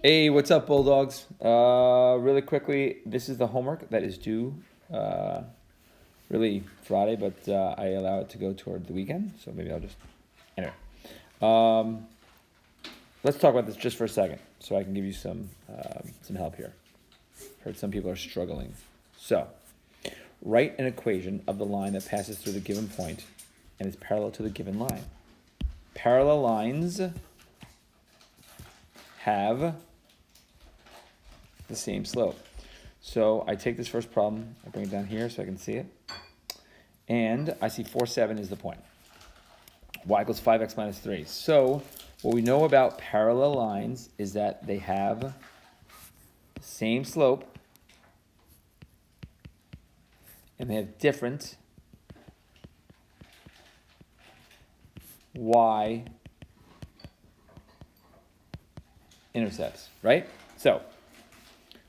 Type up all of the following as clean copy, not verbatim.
Hey, what's up, Bulldogs? Really quickly, this is the homework that is due really Friday, but I allow it to go toward the weekend, so maybe I'll just. Anyway. Um, let's talk about this just for a second so I can give you some help here. Heard some people are struggling. So, write an equation of the line that passes through the given point and is parallel to the given line. Parallel lines have the same slope. So I take this first problem, I bring it down here so I can see it, and I see 4, 7 is the point. Y equals 5x minus 3. So what we know about parallel lines is that they have the same slope and they have different y intercepts, right? So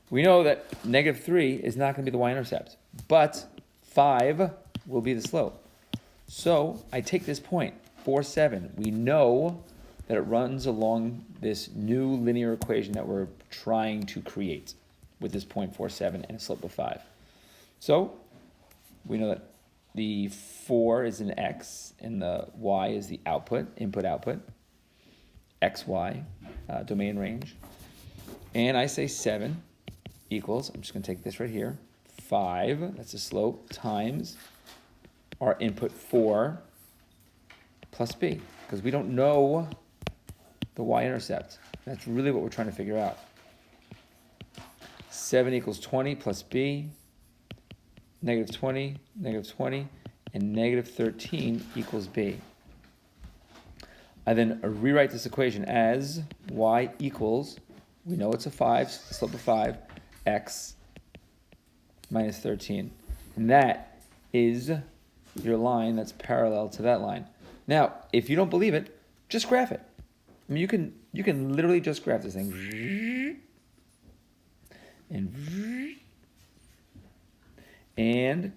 we know that -3 is not going to be the y-intercept, but 5 will be the slope. So I take this point, 4, 7. We know that it runs along this new linear equation that we're trying to create with this point 4, 7 and a slope of 5. So we know that the 4 is an x and the y is the output, input-output, xy, domain range. And I say 7 equals, I'm just going to take this right here, 5, that's the slope, times our input 4 plus b, because we don't know the y-intercept. That's really what we're trying to figure out. 7 equals 20 plus b, -20, -20, and -13 equals b. I then rewrite this equation as y equals, we know it's a 5, slope of 5, x minus 13. And that is your line that's parallel to that line. Now, if you don't believe it, just graph it. I mean, you can literally just graph this thing. And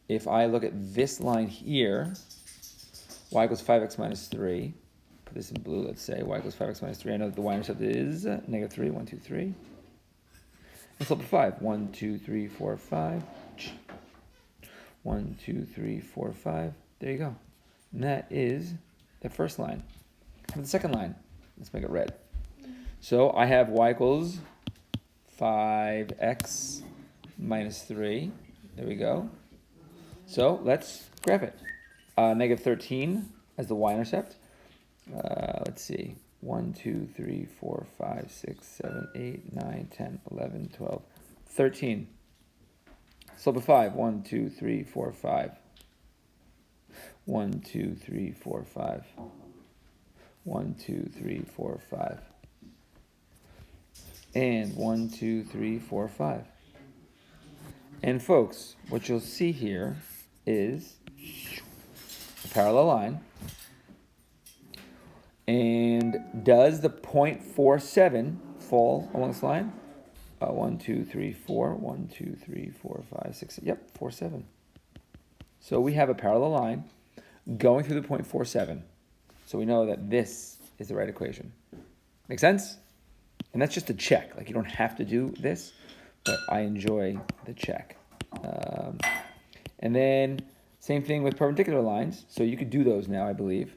if I look at this line here, y equals 5x minus 3. Put this in blue, let's say y equals 5x minus 3. I know that the y-intercept is -3, 1, 2, 3. And slope of 5, 1, 2, 3, 4, 5. 1, 2, 3, 4, 5. There you go. And that is the first line. For the second line, let's make it red. So I have y equals 5x minus 3. There we go. So let's graph it. -13 as the y-intercept. Let's see. 1, 2, 3, 4, 5, 6, 7, 8, 9, 10, 11, 12, 13. Slope of 5. 1, 2, 3, 4, 5. 1, 2, 3, 4, 5. 1, 2, 3, 4, 5. And 1, 2, 3, 4, 5. And folks, what you'll see here is a parallel line. And does the point 4, 7 fall along this line? 1, 2, 3, 4. 1, 2, 3, 4, 5, 6. Yep, 4, 7. So we have a parallel line going through the point 4, 7. So we know that this is the right equation. Make sense? And that's just a check. Like, you don't have to do this, but I enjoy the check. And then same thing with perpendicular lines. So you could do those now, I believe.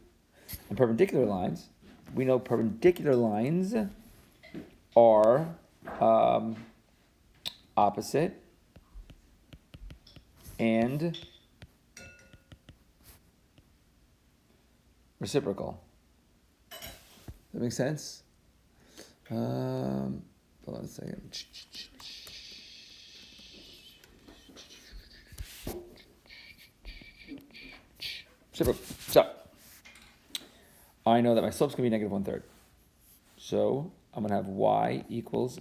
And perpendicular lines, we know perpendicular lines are opposite and reciprocal. Does that make sense? Hold on a second. Reciprocal. So I know that my slope's going to be -1/3. So I'm going to have y equals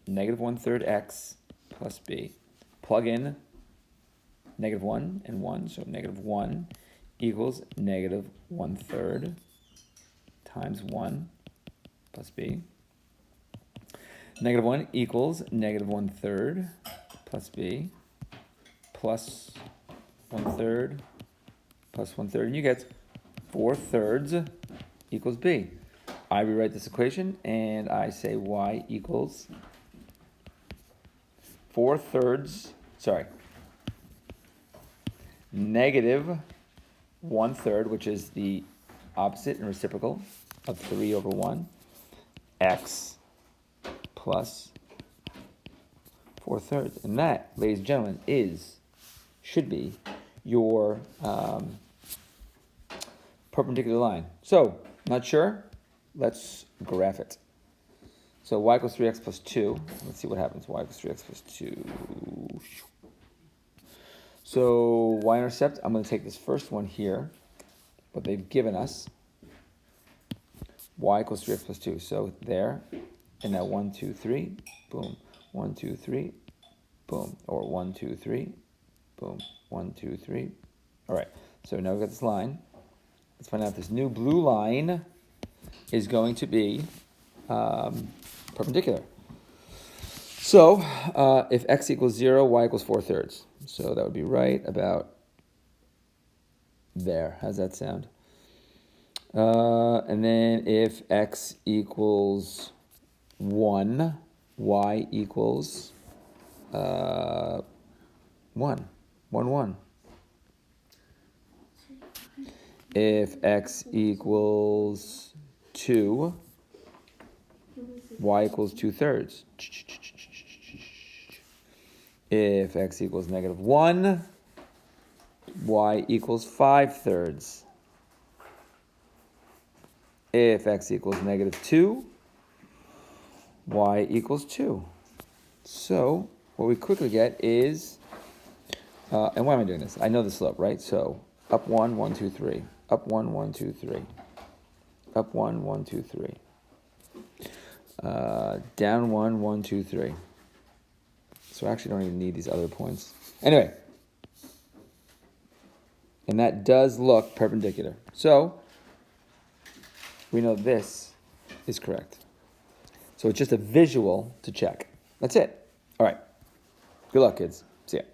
-1/3 x plus b. Plug in -1 and 1, so -1 equals -1/3 times 1 plus b. -1 equals -1/3 plus b plus 1/3 plus 1/3, and you get 4/3 equals b. I rewrite this equation and I say y equals 4/3, negative 1/3, which is the opposite and reciprocal of 3/1, x plus 4/3. And that, ladies and gentlemen, should be your perpendicular line. So, not sure? Let's graph it. So y equals 3x plus 2. Let's see what happens. Y equals 3x plus 2. So y-intercept, I'm going to take this first one here, what they've given us. Y equals 3x plus 2. So there, and that 1, 2, 3, boom. 1, 2, 3, boom. Or 1, 2, 3, boom. 1, 2, 3. All right, so now we've got this line. Let's find out if this new blue line is going to be perpendicular. So if x equals 0, y equals 4/3. So that would be right about there. How's that sound? And then if x equals 1, y equals 1. 1, 1. If x equals 2, y equals 2/3. If x equals negative 1, y equals 5/3. If x equals negative 2, y equals 2. So what we quickly get is, and why am I doing this? I know the slope, right? So up 1, 1, 2, 3. Up 1, 1, 2, 3. Up 1, 1, 2, 3. Down 1, 1, 2, 3. So I actually don't even need these other points. Anyway, and that does look perpendicular. So we know this is correct. So it's just a visual to check. That's it. All right. Good luck, kids. See ya.